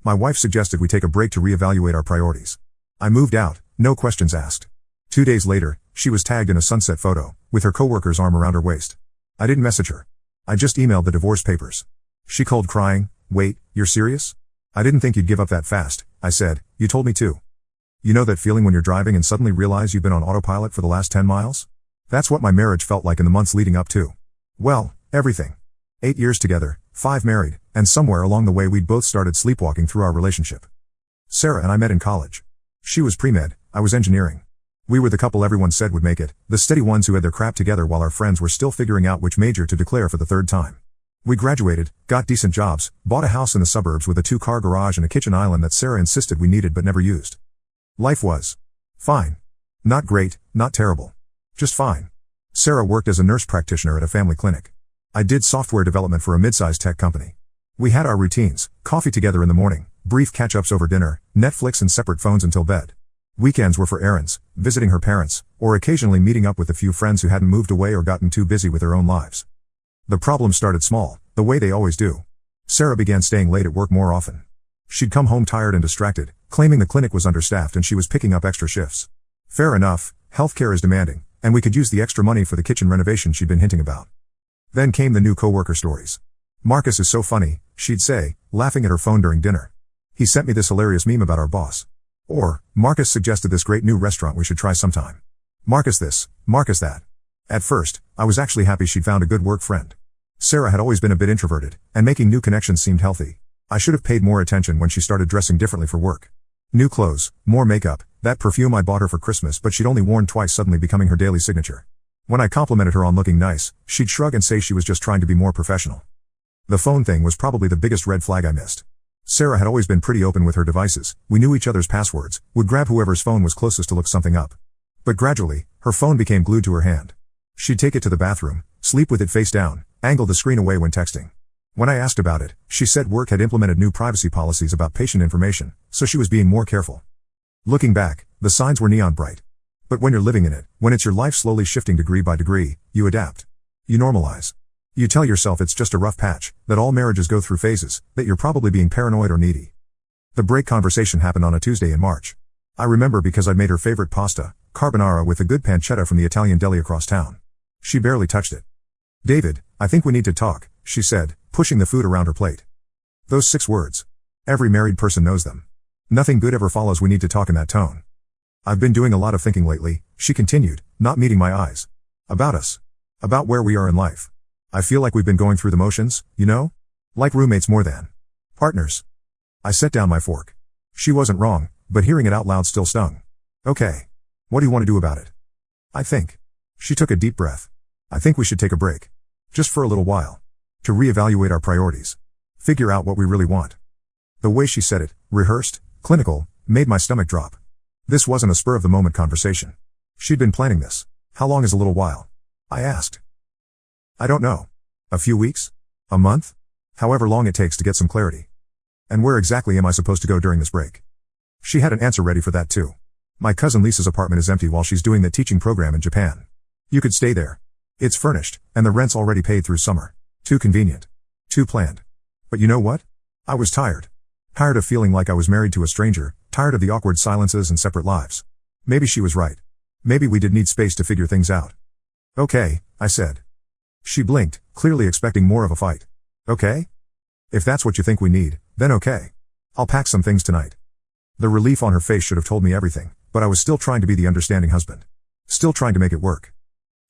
My wife suggested we take a break to reevaluate our priorities. I moved out, no questions asked. 2 days later, she was tagged in a sunset photo, with her coworker's arm around her waist. I didn't message her. I just emailed the divorce papers. She called crying, "Wait, you're serious?" "I didn't think you'd give up that fast," I said. "You told me to." You know that feeling when you're driving and suddenly realize you've been on autopilot for the last 10 miles? That's what my marriage felt like in the months leading up to. Well, everything. 8 years together, 5 married, and somewhere along the way we'd both started sleepwalking through our relationship. Sarah and I met in college. She was pre-med, I was engineering. We were the couple everyone said would make it, the steady ones who had their crap together while our friends were still figuring out which major to declare for the 3rd time. We graduated, got decent jobs, bought a house in the suburbs with a 2-car garage and a kitchen island that Sarah insisted we needed but never used. Life was fine. Not great, not terrible. Just fine. Sarah worked as a nurse practitioner at a family clinic. I did software development for a mid-sized tech company. We had our routines, coffee together in the morning, brief catch-ups over dinner, Netflix and separate phones until bed. Weekends were for errands, visiting her parents, or occasionally meeting up with a few friends who hadn't moved away or gotten too busy with their own lives. The problem started small, the way they always do. Sarah began staying late at work more often. She'd come home tired and distracted, claiming the clinic was understaffed and she was picking up extra shifts. Fair enough, healthcare is demanding, and we could use the extra money for the kitchen renovation she'd been hinting about. Then came the new coworker stories. "Marcus is so funny," she'd say, laughing at her phone during dinner. "He sent me this hilarious meme about our boss." Or, "Marcus suggested this great new restaurant we should try sometime." Marcus this, Marcus that. At first, I was actually happy she'd found a good work friend. Sarah had always been a bit introverted, and making new connections seemed healthy. I should have paid more attention when she started dressing differently for work. New clothes, more makeup, that perfume I bought her for Christmas but she'd only worn twice suddenly becoming her daily signature. When I complimented her on looking nice, she'd shrug and say she was just trying to be more professional. The phone thing was probably the biggest red flag I missed. Sarah had always been pretty open with her devices, we knew each other's passwords, would grab whoever's phone was closest to look something up. But gradually, her phone became glued to her hand. She'd take it to the bathroom, sleep with it face down, angle the screen away when texting. When I asked about it, she said work had implemented new privacy policies about patient information, so she was being more careful. Looking back, the signs were neon bright. But when you're living in it, when it's your life slowly shifting degree by degree, you adapt. You normalize. You tell yourself it's just a rough patch, that all marriages go through phases, that you're probably being paranoid or needy. The break conversation happened on a Tuesday in March. I remember because I'd made her favorite pasta, carbonara with a good pancetta from the Italian deli across town. She barely touched it. "David, I think we need to talk," she said, pushing the food around her plate. Those 6 words. Every married person knows them. Nothing good ever follows "we need to talk" in that tone. "I've been doing a lot of thinking lately," she continued, not meeting my eyes. "About us. About where we are in life. I feel like we've been going through the motions, you know? Like roommates more than partners." I set down my fork. She wasn't wrong, but hearing it out loud still stung. "Okay. What do you want to do about it?" "I think." She took a deep breath. "I think we should take a break. Just for a little while. To reevaluate our priorities. Figure out what we really want." The way she said it, rehearsed, clinical, made my stomach drop. This wasn't a spur-of-the-moment conversation. She'd been planning this. "How long is a little while?" I asked. "I don't know. A few weeks? A month? However long it takes to get some clarity." "And where exactly am I supposed to go during this break?" She had an answer ready for that too. "My cousin Lisa's apartment is empty while she's doing that teaching program in Japan. You could stay there. It's furnished, and the rent's already paid through summer. Too convenient. Too planned." But you know what? I was tired. Tired of feeling like I was married to a stranger, tired of the awkward silences and separate lives. Maybe she was right. Maybe we did need space to figure things out. "Okay," I said. She blinked, clearly expecting more of a fight. "Okay? If that's what you think we need, then okay. I'll pack some things tonight." The relief on her face should have told me everything, but I was still trying to be the understanding husband. Still trying to make it work.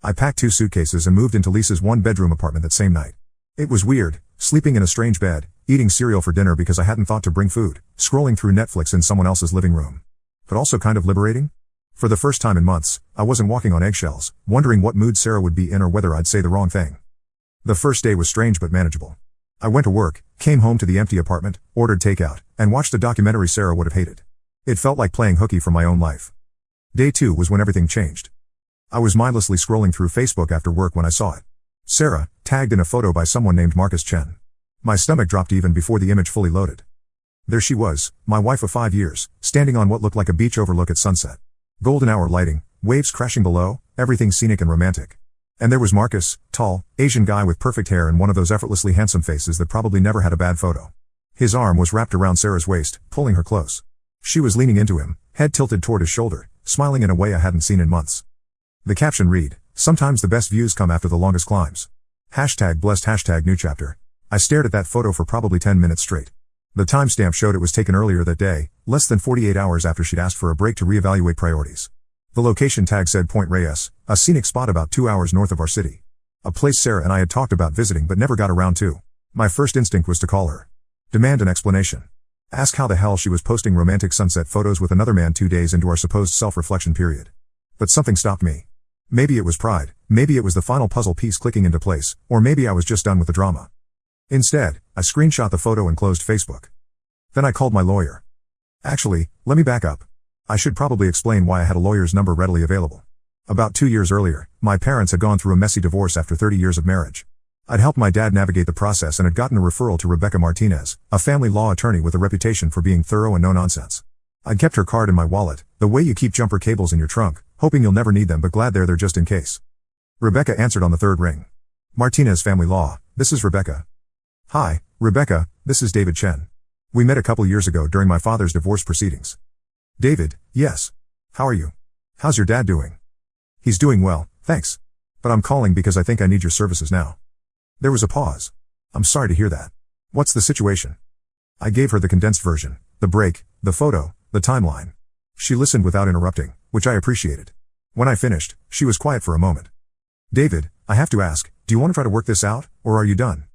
I packed 2 suitcases and moved into Lisa's 1-bedroom apartment that same night. It was weird, sleeping in a strange bed, eating cereal for dinner because I hadn't thought to bring food, scrolling through Netflix in someone else's living room. But also kind of liberating. For the first time in months, I wasn't walking on eggshells, wondering what mood Sarah would be in or whether I'd say the wrong thing. The first day was strange but manageable. I went to work, came home to the empty apartment, ordered takeout, and watched a documentary Sarah would have hated. It felt like playing hooky from my own life. Day 2 was when everything changed. I was mindlessly scrolling through Facebook after work when I saw it. Sarah, tagged in a photo by someone named Marcus Chen. My stomach dropped even before the image fully loaded. There she was, my wife of 5 years, standing on what looked like a beach overlook at sunset. Golden hour lighting, waves crashing below, everything scenic and romantic. And there was Marcus, tall, Asian guy with perfect hair and one of those effortlessly handsome faces that probably never had a bad photo. His arm was wrapped around Sarah's waist, pulling her close. She was leaning into him, head tilted toward his shoulder, smiling in a way I hadn't seen in months. The caption read, "Sometimes the best views come after the longest climbs. #blessed #new chapter." I stared at that photo for probably 10 minutes straight. The timestamp showed it was taken earlier that day, less than 48 hours after she'd asked for a break to reevaluate priorities. The location tag said Point Reyes, a scenic spot about 2 hours north of our city. A place Sarah and I had talked about visiting but never got around to. My first instinct was to call her. Demand an explanation. Ask how the hell she was posting romantic sunset photos with another man 2 days into our supposed self-reflection period. But something stopped me. Maybe it was pride, maybe it was the final puzzle piece clicking into place, or maybe I was just done with the drama. Instead, I screenshot the photo and closed Facebook. Then I called my lawyer. Actually, let me back up. I should probably explain why I had a lawyer's number readily available. About 2 years earlier, my parents had gone through a messy divorce after 30 years of marriage. I'd helped my dad navigate the process and had gotten a referral to Rebecca Martinez, a family law attorney with a reputation for being thorough and no-nonsense. I'd kept her card in my wallet, the way you keep jumper cables in your trunk, hoping you'll never need them but glad they're there just in case. Rebecca answered on the third ring. Martinez Family Law, this is Rebecca. Hi, Rebecca, this is David Chen. We met a couple years ago during my father's divorce proceedings. David, yes. How are you? How's your dad doing? He's doing well, thanks. But I'm calling because I think I need your services now. There was a pause. I'm sorry to hear that. What's the situation? I gave her the condensed version, the break, the photo, the timeline. She listened without interrupting, which I appreciated. When I finished, she was quiet for a moment. David, I have to ask, do you want to try to work this out, or are you done?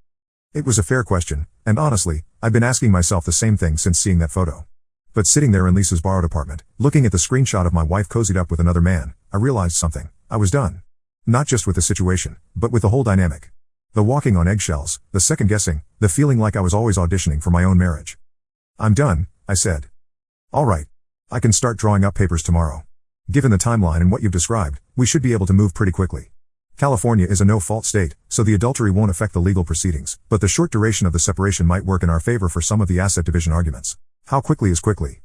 It was a fair question, and honestly, I've been asking myself the same thing since seeing that photo. But sitting there in Lisa's borrowed apartment, looking at the screenshot of my wife cozied up with another man, I realized something. I was done. Not just with the situation, but with the whole dynamic. The walking on eggshells, the second guessing, the feeling like I was always auditioning for my own marriage. I'm done, I said. All right. I can start drawing up papers tomorrow. Given the timeline and what you've described, we should be able to move pretty quickly. California is a no-fault state, so the adultery won't affect the legal proceedings, but the short duration of the separation might work in our favor for some of the asset division arguments. How quickly is quickly?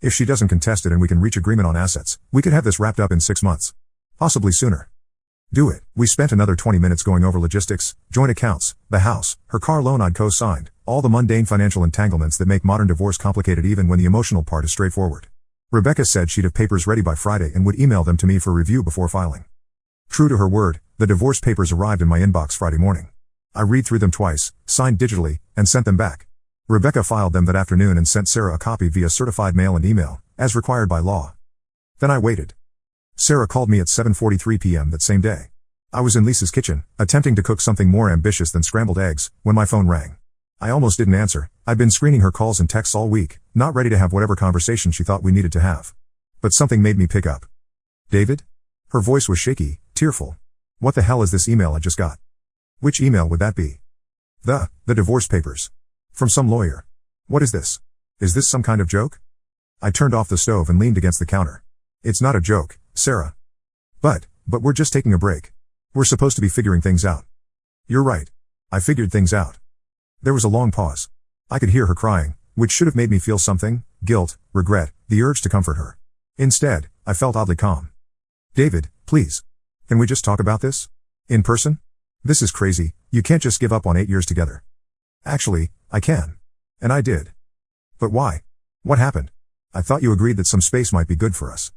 If she doesn't contest it and we can reach agreement on assets, we could have this wrapped up in 6 months. Possibly sooner. Do it. We spent another 20 minutes going over logistics, joint accounts, the house, her car loan I'd co-signed, all the mundane financial entanglements that make modern divorce complicated even when the emotional part is straightforward. Rebecca said she'd have papers ready by Friday and would email them to me for review before filing. True to her word, the divorce papers arrived in my inbox Friday morning. I read through them twice, signed digitally, and sent them back. Rebecca filed them that afternoon and sent Sarah a copy via certified mail and email, as required by law. Then I waited. Sarah called me at 7:43 p.m. that same day. I was in Lisa's kitchen, attempting to cook something more ambitious than scrambled eggs, when my phone rang. I almost didn't answer. I'd been screening her calls and texts all week, not ready to have whatever conversation she thought we needed to have. But something made me pick up. David? Her voice was shaky, tearful. What the hell is this email I just got? Which email would that be? The divorce papers. From some lawyer. What is this? Is this some kind of joke? I turned off the stove and leaned against the counter. It's not a joke, Sarah. But we're just taking a break. We're supposed to be figuring things out. You're right. I figured things out. There was a long pause. I could hear her crying, which should have made me feel something, guilt, regret, the urge to comfort her. Instead, I felt oddly calm. David, please. Can we just talk about this? In person? This is crazy, you can't just give up on 8 years together. Actually, I can. And I did. But why? What happened? I thought you agreed that some space might be good for us.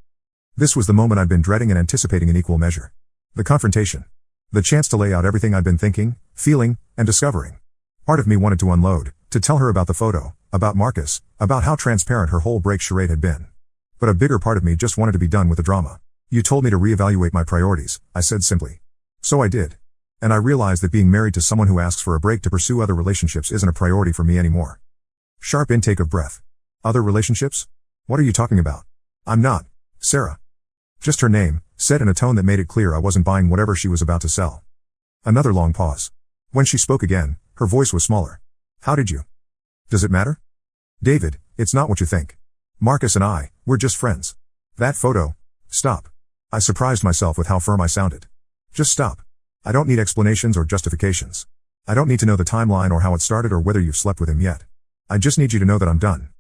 This was the moment I'd been dreading and anticipating in equal measure. The confrontation. The chance to lay out everything I'd been thinking, feeling, and discovering. Part of me wanted to unload, to tell her about the photo, about Marcus, about how transparent her whole break charade had been. But a bigger part of me just wanted to be done with the drama. You told me to reevaluate my priorities, I said simply. So I did. And I realized that being married to someone who asks for a break to pursue other relationships isn't a priority for me anymore. Sharp intake of breath. Other relationships? What are you talking about? I'm not, Sarah. Just her name, said in a tone that made it clear I wasn't buying whatever she was about to sell. Another long pause. When she spoke again, her voice was smaller. How did you? Does it matter? David, it's not what you think. Marcus and I, we're just friends. That photo. Stop. I surprised myself with how firm I sounded. Just stop. I don't need explanations or justifications. I don't need to know the timeline or how it started or whether you've slept with him yet. I just need you to know that I'm done.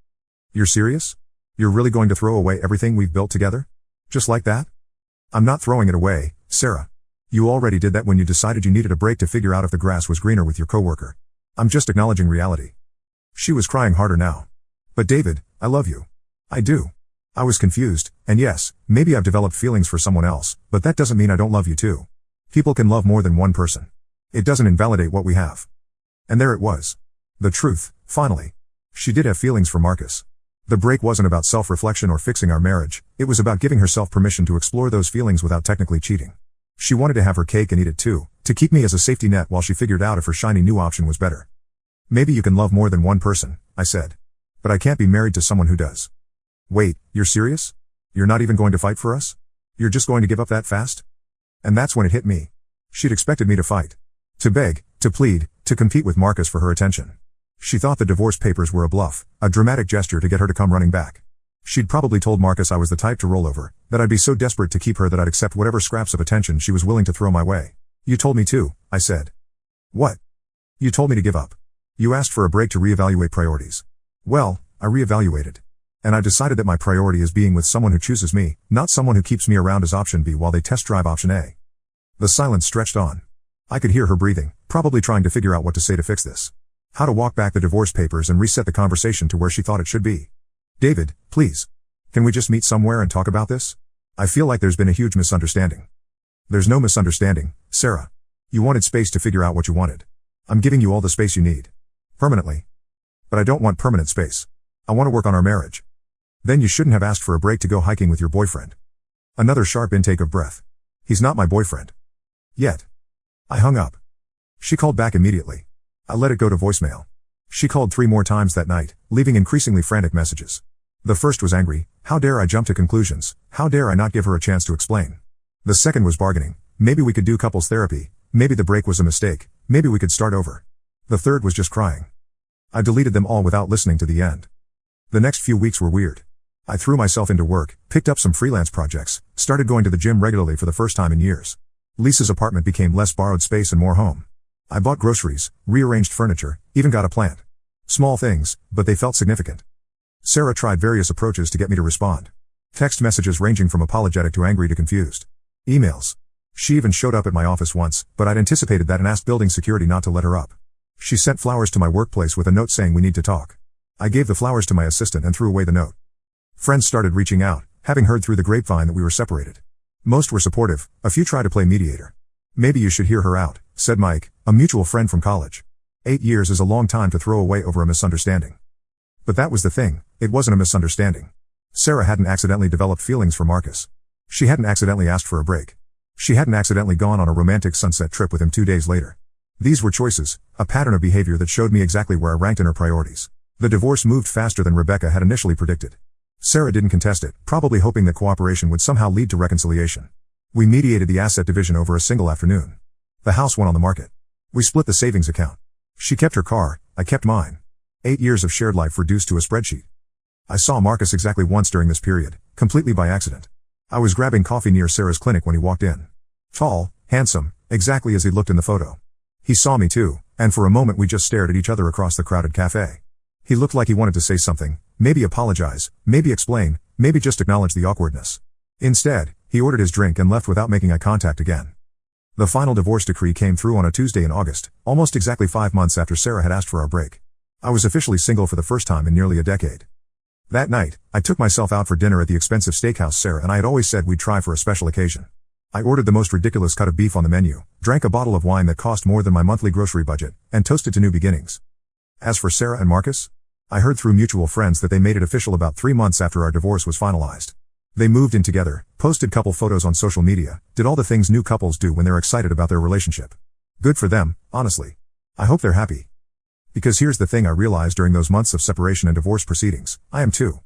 You're serious? You're really going to throw away everything we've built together? Just like that? I'm not throwing it away, Sarah. You already did that when you decided you needed a break to figure out if the grass was greener with your coworker. I'm just acknowledging reality. She was crying harder now. But David, I love you. I do. I was confused, and yes, maybe I've developed feelings for someone else, but that doesn't mean I don't love you too. People can love more than one person. It doesn't invalidate what we have. And there it was. The truth, finally. She did have feelings for Marcus. The break wasn't about self-reflection or fixing our marriage, it was about giving herself permission to explore those feelings without technically cheating. She wanted to have her cake and eat it too, to keep me as a safety net while she figured out if her shiny new option was better. Maybe you can love more than one person, I said. But I can't be married to someone who does. Wait, you're serious? You're not even going to fight for us? You're just going to give up that fast? And that's when it hit me. She'd expected me to fight. To beg, to plead, to compete with Marcus for her attention. She thought the divorce papers were a bluff, a dramatic gesture to get her to come running back. She'd probably told Marcus I was the type to roll over, that I'd be so desperate to keep her that I'd accept whatever scraps of attention she was willing to throw my way. You told me to, I said. What? You told me to give up. You asked for a break to reevaluate priorities. Well, I reevaluated. And I decided that my priority is being with someone who chooses me, not someone who keeps me around as option B while they test drive option A. The silence stretched on. I could hear her breathing, probably trying to figure out what to say to fix this. How to walk back the divorce papers and reset the conversation to where she thought it should be. David, please. Can we just meet somewhere and talk about this? I feel like there's been a huge misunderstanding. There's no misunderstanding, Sarah. You wanted space to figure out what you wanted. I'm giving you all the space you need. Permanently. But I don't want permanent space. I want to work on our marriage. Then you shouldn't have asked for a break to go hiking with your boyfriend. Another sharp intake of breath. He's not my boyfriend. Yet. I hung up. She called back immediately. I let it go to voicemail. She called 3 more times that night, leaving increasingly frantic messages. The first was angry. How dare I jump to conclusions? How dare I not give her a chance to explain? The second was bargaining. Maybe we could do couples therapy. Maybe the break was a mistake. Maybe we could start over. The third was just crying. I deleted them all without listening to the end. The next few weeks were weird. I threw myself into work, picked up some freelance projects, started going to the gym regularly for the first time in years. Lisa's apartment became less borrowed space and more home. I bought groceries, rearranged furniture, even got a plant. Small things, but they felt significant. Sarah tried various approaches to get me to respond. Text messages ranging from apologetic to angry to confused. Emails. She even showed up at my office once, but I'd anticipated that and asked building security not to let her up. She sent flowers to my workplace with a note saying we need to talk. I gave the flowers to my assistant and threw away the note. Friends started reaching out, having heard through the grapevine that we were separated. Most were supportive, a few tried to play mediator. Maybe you should hear her out, said Mike, a mutual friend from college. 8 years is a long time to throw away over a misunderstanding. But that was the thing, it wasn't a misunderstanding. Sarah hadn't accidentally developed feelings for Marcus. She hadn't accidentally asked for a break. She hadn't accidentally gone on a romantic sunset trip with him 2 days later. These were choices, a pattern of behavior that showed me exactly where I ranked in her priorities. The divorce moved faster than Rebecca had initially predicted. Sarah didn't contest it, probably hoping that cooperation would somehow lead to reconciliation. We mediated the asset division over a single afternoon. The house went on the market. We split the savings account. She kept her car, I kept mine. 8 years of shared life reduced to a spreadsheet. I saw Marcus exactly once during this period, completely by accident. I was grabbing coffee near Sarah's clinic when he walked in. Tall, handsome, exactly as he looked in the photo. He saw me too, and for a moment we just stared at each other across the crowded cafe. He looked like he wanted to say something, maybe apologize, maybe explain, maybe just acknowledge the awkwardness. Instead, he ordered his drink and left without making eye contact again. The final divorce decree came through on a Tuesday in August, almost exactly 5 months after Sarah had asked for our break. I was officially single for the first time in nearly a decade. That night, I took myself out for dinner at the expensive steakhouse Sarah and I had always said we'd try for a special occasion. I ordered the most ridiculous cut of beef on the menu, drank a bottle of wine that cost more than my monthly grocery budget, and toasted to new beginnings. As for Sarah and Marcus, I heard through mutual friends that they made it official about 3 months after our divorce was finalized. They moved in together, posted couple photos on social media, did all the things new couples do when they're excited about their relationship. Good for them, honestly. I hope they're happy. Because here's the thing I realized during those months of separation and divorce proceedings, I am too.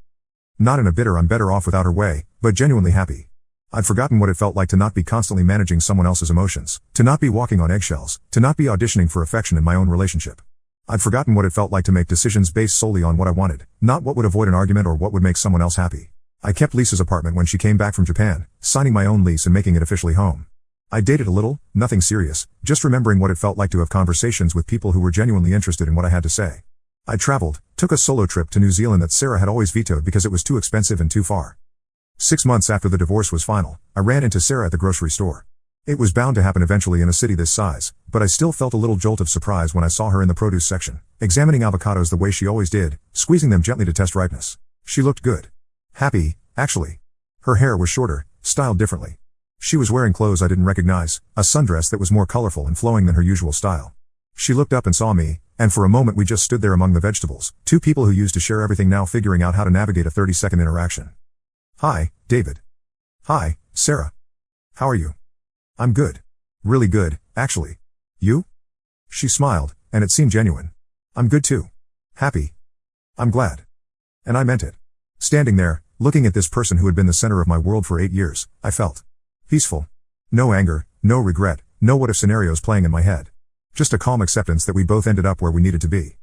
Not in a bitter I'm better off without her way, but genuinely happy. I'd forgotten what it felt like to not be constantly managing someone else's emotions, to not be walking on eggshells, to not be auditioning for affection in my own relationship. I'd forgotten what it felt like to make decisions based solely on what I wanted, not what would avoid an argument or what would make someone else happy. I kept Lisa's apartment when she came back from Japan, signing my own lease and making it officially home. I dated a little, nothing serious, just remembering what it felt like to have conversations with people who were genuinely interested in what I had to say. I traveled, took a solo trip to New Zealand that Sarah had always vetoed because it was too expensive and too far. 6 months after the divorce was final, I ran into Sarah at the grocery store. It was bound to happen eventually in a city this size, but I still felt a little jolt of surprise when I saw her in the produce section, examining avocados the way she always did, squeezing them gently to test ripeness. She looked good. Happy, actually. Her hair was shorter, styled differently. She was wearing clothes I didn't recognize, a sundress that was more colorful and flowing than her usual style. She looked up and saw me, and for a moment we just stood there among the vegetables, two people who used to share everything now figuring out how to navigate a 30-second interaction. Hi, David. Hi, Sarah. How are you? I'm good. Really good, actually. You? She smiled, and it seemed genuine. I'm good too. Happy. I'm glad. And I meant it. Standing there, looking at this person who had been the center of my world for 8 years, I felt peaceful. No anger, no regret, no what-if scenarios playing in my head. Just a calm acceptance that we both ended up where we needed to be.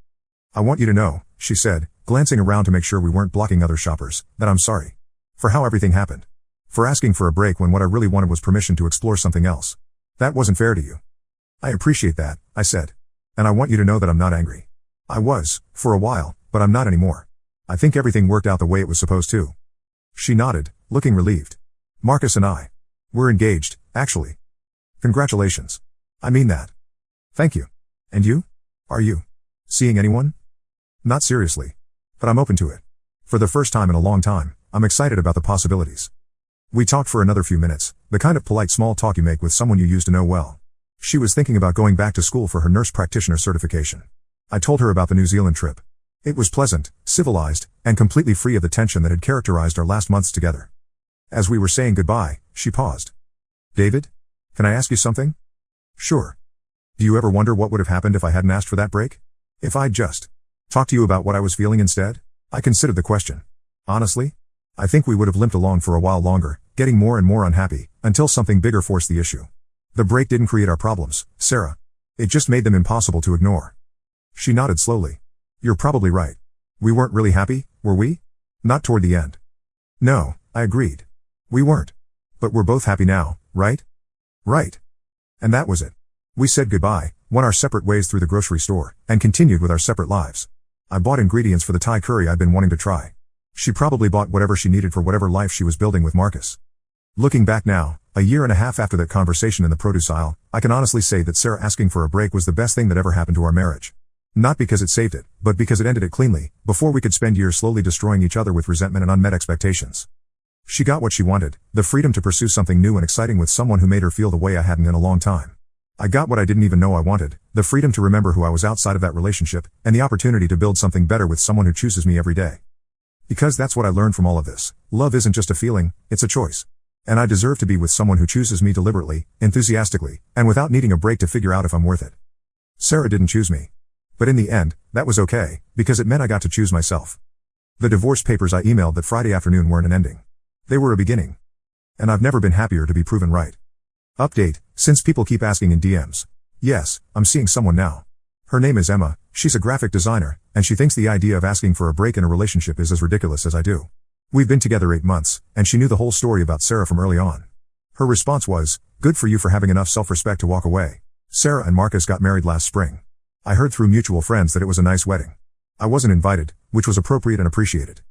I want you to know, she said, glancing around to make sure we weren't blocking other shoppers, that I'm sorry. For how everything happened. For asking for a break when what I really wanted was permission to explore something else. That wasn't fair to you. I appreciate that, I said. And I want you to know that I'm not angry. I was, for a while, but I'm not anymore. I think everything worked out the way it was supposed to. She nodded, looking relieved. Marcus and I. We're engaged, actually. Congratulations. I mean that. Thank you. And you? Are you seeing anyone? Not seriously. But I'm open to it. For the first time in a long time, I'm excited about the possibilities. We talked for another few minutes, the kind of polite small talk you make with someone you used to know well. She was thinking about going back to school for her nurse practitioner certification. I told her about the New Zealand trip. It was pleasant, civilized, and completely free of the tension that had characterized our last months together. As we were saying goodbye, she paused. David? Can I ask you something? Sure. Do you ever wonder what would have happened if I hadn't asked for that break? If I'd just talked to you about what I was feeling instead? I considered the question. Honestly? I think we would have limped along for a while longer, getting more and more unhappy, until something bigger forced the issue. The break didn't create our problems, Sarah. It just made them impossible to ignore. She nodded slowly. You're probably right. We weren't really happy, were we? Not toward the end. No, I agreed. We weren't. But we're both happy now, right? Right. And that was it. We said goodbye, went our separate ways through the grocery store, and continued with our separate lives. I bought ingredients for the Thai curry I'd been wanting to try. She probably bought whatever she needed for whatever life she was building with Marcus. Looking back now, a year and a half after that conversation in the produce aisle, I can honestly say that Sarah asking for a break was the best thing that ever happened to our marriage. Not because it saved it, but because it ended it cleanly, before we could spend years slowly destroying each other with resentment and unmet expectations. She got what she wanted, the freedom to pursue something new and exciting with someone who made her feel the way I hadn't in a long time. I got what I didn't even know I wanted, the freedom to remember who I was outside of that relationship, and the opportunity to build something better with someone who chooses me every day. Because that's what I learned from all of this. Love isn't just a feeling, it's a choice. And I deserve to be with someone who chooses me deliberately, enthusiastically, and without needing a break to figure out if I'm worth it. Sarah didn't choose me. But in the end, that was okay, because it meant I got to choose myself. The divorce papers I emailed that Friday afternoon weren't an ending. They were a beginning. And I've never been happier to be proven right. Update, since people keep asking in DMs. Yes, I'm seeing someone now. Her name is Emma, she's a graphic designer, and she thinks the idea of asking for a break in a relationship is as ridiculous as I do. We've been together 8 months, and she knew the whole story about Sarah from early on. Her response was, good for you for having enough self-respect to walk away. Sarah and Marcus got married last spring. I heard through mutual friends that it was a nice wedding. I wasn't invited, which was appropriate and appreciated.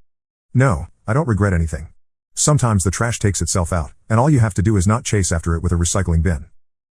No, I don't regret anything. Sometimes the trash takes itself out, and all you have to do is not chase after it with a recycling bin.